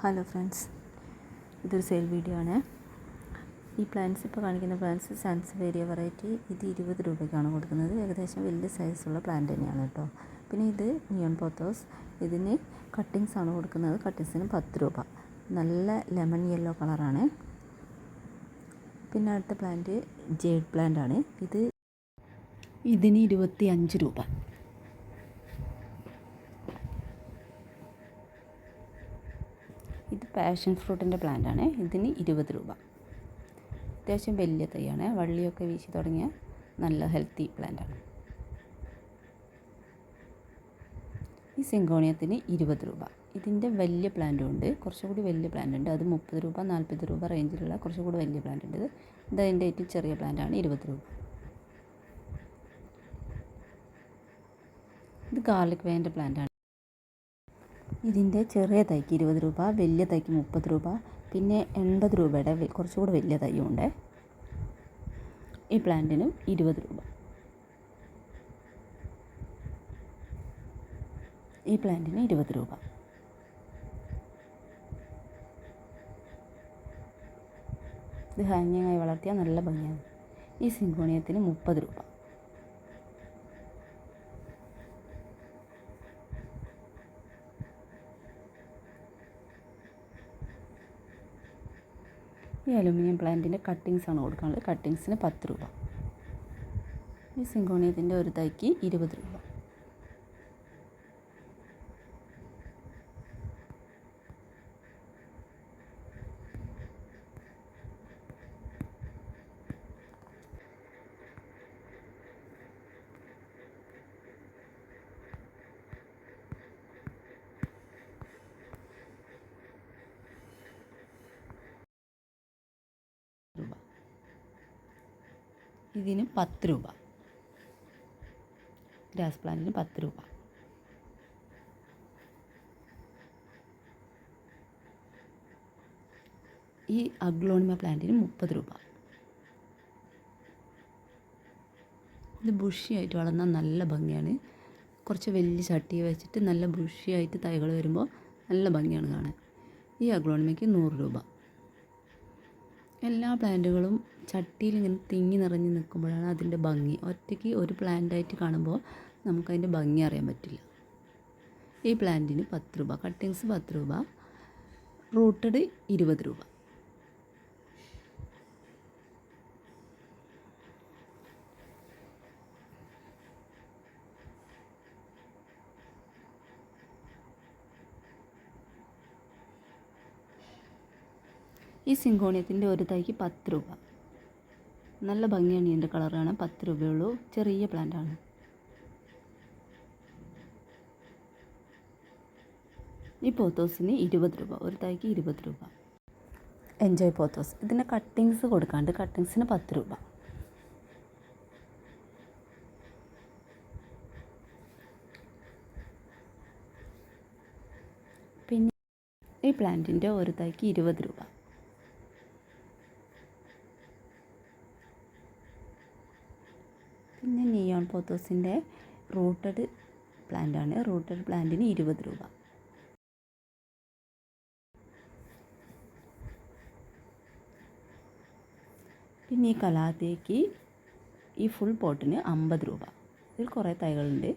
Hello friends, ഇതൊരു sale video ആണ്. ഈ പ്ലാന്റ്സ് ഇപ്പോൾ കാണിക്കുന്ന പ്ലാന്റ്സ് സാൻസവേരിയ വെറൈറ്റി. ഇത് 20 രൂപയ്ക്കാണ് കൊടുക്കുന്നത്. ഏകദേശം വലിയ സൈസുള്ള പ്ലാന്റ് തന്നെയാണ് കേട്ടോ. പിന്നെ ഇത് നിയോൺ പോത്തോസ്. ഇതിന് കട്ടിങ്സ് ആണ് കൊടുക്കുന്നത്. കട്ടിങ്സിന് 10 രൂപ. നല്ല ലെമൺ യെല്ലോ കളറാണ്. പിന്നെ അടുത്ത പ്ലാന്റ് ജേഡ് പ്ലാന്റ് ആണ്. ഇതിന് 25 രൂപ. ഇത് പാഷൻ ഫ്രൂട്ടിൻ്റെ പ്ലാന്റാണ്. ഇതിന് 20 രൂപ. അത്യാവശ്യം വലിയ തൈയാണ്. വള്ളിയൊക്കെ വീശി തുടങ്ങിയ നല്ല ഹെൽത്തി പ്ലാന്റാണ്. ഈ സിങ്കോണിയത്തിന് 20 രൂപ. ഇതിൻ്റെ വലിയ പ്ലാന്റും ഉണ്ട്, കുറച്ചുകൂടി വലിയ പ്ലാന്റ് ഉണ്ട്. അത് 30 രൂപ 40 രൂപ റേഞ്ചിലുള്ള കുറച്ചുകൂടി വലിയ പ്ലാന്റ് ഉണ്ട്. ഇത് അതിൻ്റെ ഏറ്റവും ചെറിയ പ്ലാന്റാണ്, 20 രൂപ. ഇത് ഗാർലിക് വേൻ്റെ പ്ലാന്റാണ്. ഇതിൻ്റെ ചെറിയ തൈക്ക് 20 രൂപ, വലിയ തൈക്ക് 30 രൂപ, പിന്നെ 80 രൂപയുടെ കുറച്ചുകൂടി വലിയ തൈയും ഉണ്ട്. ഈ പ്ലാന്റിനും 20 രൂപ. ഈ പ്ലാന്റിന് 20 രൂപ. ഇത് ഹാങ്ങിങ്ങായി വളർത്തിയാൽ നല്ല ഭംഗിയാണ്. ഈ സിങ്കോണിയത്തിന് 30 രൂപ. ഈ അലുമിനിയം പ്ലാന്റിൻ്റെ കട്ടിങ്സ് ആണ് കൊടുക്കാനുള്ളത്. കട്ടിങ്സിന് 10 രൂപ. ഈ സിങ്കോണിയത്തിൻ്റെ ഒരു തൈക്ക് 20 രൂപ. ഇതിന് 10 രൂപ. ഗ്രാസ് പ്ലാന്റിന് 10 രൂപ. ഈ അഗ്ലോണിമ പ്ലാന്റിന് 30 രൂപ. ഇത് ബുഷിയായിട്ട് വളർന്നാൽ നല്ല ഭംഗിയാണ്. കുറച്ച് വലിയ ചട്ടി വെച്ചിട്ട് നല്ല ബുഷിയായിട്ട് തൈകൾ വരുമ്പോൾ നല്ല ഭംഗിയാണ് കാണാൻ. ഈ അഗ്ലോണിമയ്ക്ക് 100 രൂപ. എല്ലാ പ്ലാന്റുകളും ചട്ടിയിൽ ഇങ്ങനെ തിങ്ങി നിറഞ്ഞ് നിൽക്കുമ്പോഴാണ് അതിൻ്റെ ഭംഗി. ഒറ്റയ്ക്ക് ഒരു പ്ലാന്റായിട്ട് കാണുമ്പോൾ നമുക്കതിൻ്റെ ഭംഗി അറിയാൻ പറ്റില്ല. ഈ പ്ലാന്റിന് 10 രൂപ. കട്ടിങ്സ് 10 രൂപ. റൂട്ടഡ് 20 രൂപ. ഈ സിങ്കോണിയത്തിൻ്റെ ഒരു തൈക്ക് 10 രൂപ. നല്ല ഭംഗിയാണ്. ഇതിൻ്റെ കളറാണ്. 10 രൂപയുള്ളൂ. ചെറിയ പ്ലാന്റാണ്. ഈ പോത്തോസിന് 20 രൂപ. ഒരു തൈക്ക് 20 രൂപ. Enjoy pothos. ഇതിൻ്റെ കട്ടിങ്സ് കൊടുക്കാണ്ട്. കട്ടിങ്സിന് 10 രൂപ. പിന്നെ ഈ പ്ലാന്റിൻ്റെ ഒരു തൈക്ക് 20 രൂപ. പിന്നെ നിയോൺ പോത്തോസിൻ്റെ റൂട്ടഡ് പ്ലാന്റാണ്. റൂട്ടഡ് പ്ലാന്റിന് 20 രൂപ. പിന്നെ ഈ കലാത്തിയയ്ക്ക് ഈ ഫുൾ പോട്ടിന് 50 രൂപ. ഇതിൽ കുറേ തൈകളുണ്ട്.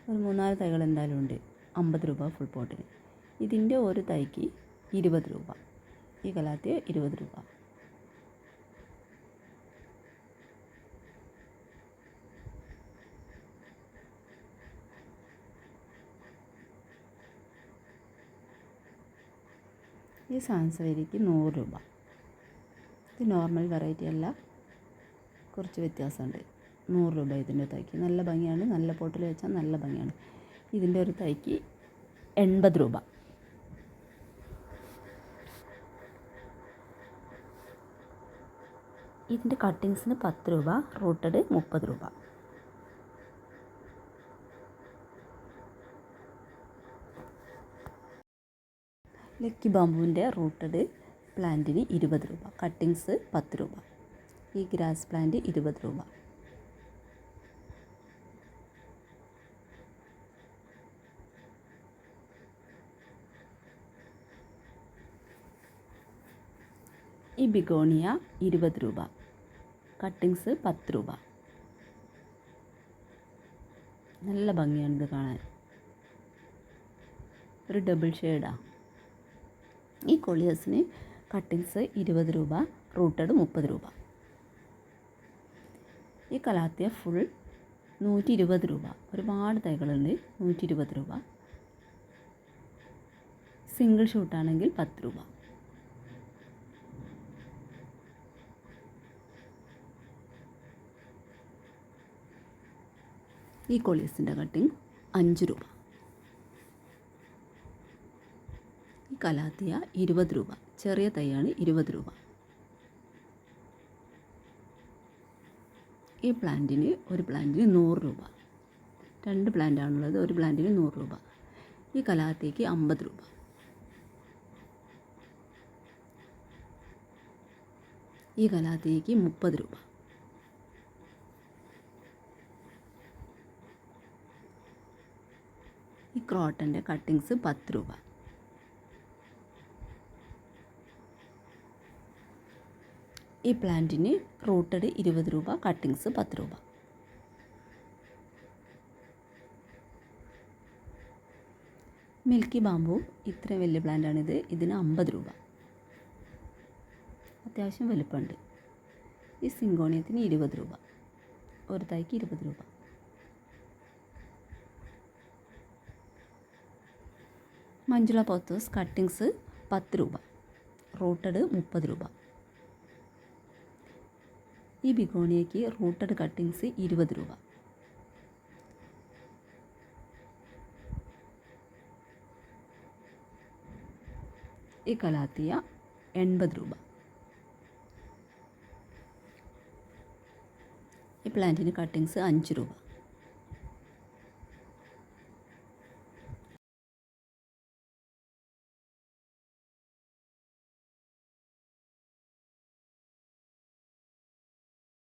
ഒരു 3-4 തൈകൾ എന്തായാലും ഉണ്ട്. 50 രൂപ ഫുൾ പോട്ടിന്. ഇതിൻ്റെ ഒരു തൈക്ക് 20 രൂപ. ഈ കലാത്തിയ 20 രൂപ. ഈ സാൻസവേരിക്ക് 100 രൂപ. ഇത് നോർമൽ വെറൈറ്റി അല്ല, കുറച്ച് വ്യത്യാസമുണ്ട്. 100 രൂപ ഇതിൻ്റെ തൈക്ക്. നല്ല ഭംഗിയാണ്. നല്ല പോട്ടിൽ വെച്ചാൽ നല്ല ഭംഗിയാണ്. ഇതിൻ്റെ ഒരു തൈക്ക് 80 രൂപ. ഇതിൻ്റെ കട്ടിങ്സിന് 10 രൂപ. റൂട്ടഡ് 30 രൂപ. ലക്കി ബാമ്പുവിൻ്റെ റൂട്ടഡ് പ്ലാന്റിന് 20 രൂപ. കട്ടിങ്സ് 10 രൂപ. ഈ ഗ്രാസ് പ്ലാന്റ് 20 രൂപ. ഈ ബിഗോണിയ 20 രൂപ, കട്ടിങ്സ് 10 രൂപ. നല്ല ഭംഗിയാണിത് കാണാൻ, ഒരു ഡബിൾ ഷെയ്ഡാണ്. ഈ കൊളിയസിന് കട്ടിങ്സ് 20 രൂപ, റൂട്ടഡ് 30 രൂപ. ഈ കലാത്തിയ ഫുൾ 120 രൂപ. ഒരുപാട് തൈകളുണ്ട്, 120 രൂപ. സിംഗിൾ ഷൂട്ടാണെങ്കിൽ 10 രൂപ. ഈ കൊളിയസിൻ്റെ കട്ടിങ് 5 രൂപ. ഈ കലാത്തിയ 20 രൂപ. ചെറിയ തൈയാണ് 20 രൂപ. ഈ പ്ലാന്റിന് ഒരു പ്ലാന്റിന് 100 രൂപ. 2 പ്ലാന്റാണുള്ളത്, ഒരു പ്ലാന്റിന് 100 രൂപ. ഈ കലാത്തിയയ്ക്ക് 50 രൂപ. ഈ കലാത്തിയയ്ക്ക് 30 രൂപ. ഈ ക്രോട്ടൻ്റെ കട്ടിങ്സ് 10 രൂപ. ഈ പ്ലാന്റിന് റൂട്ടഡ് 20 രൂപ, കട്ടിങ്സ് 10 രൂപ. മിൽക്കി ബാമ്പു ഇത്രയും വലിയ പ്ലാന്റാണിത്, ഇതിന് 50 രൂപ. അത്യാവശ്യം വലുപ്പമുണ്ട്. ഈ സിങ്കോണിയത്തിന് 20 രൂപ, ഒരു തൈക്ക് 20 രൂപ. മഞ്ജുള പോത്തോസ് കട്ടിങ്സ് 10 രൂപ, റൂട്ടഡ് 30 രൂപ. ഈ ബിഗോണിയയ്ക്ക് റൂട്ടഡ് കട്ടിങ്സ് 20 രൂപ. ഈ കലാത്തിയ 80 രൂപ. ഈ പ്ലാന്റിന് കട്ടിങ്സ് 5 രൂപ.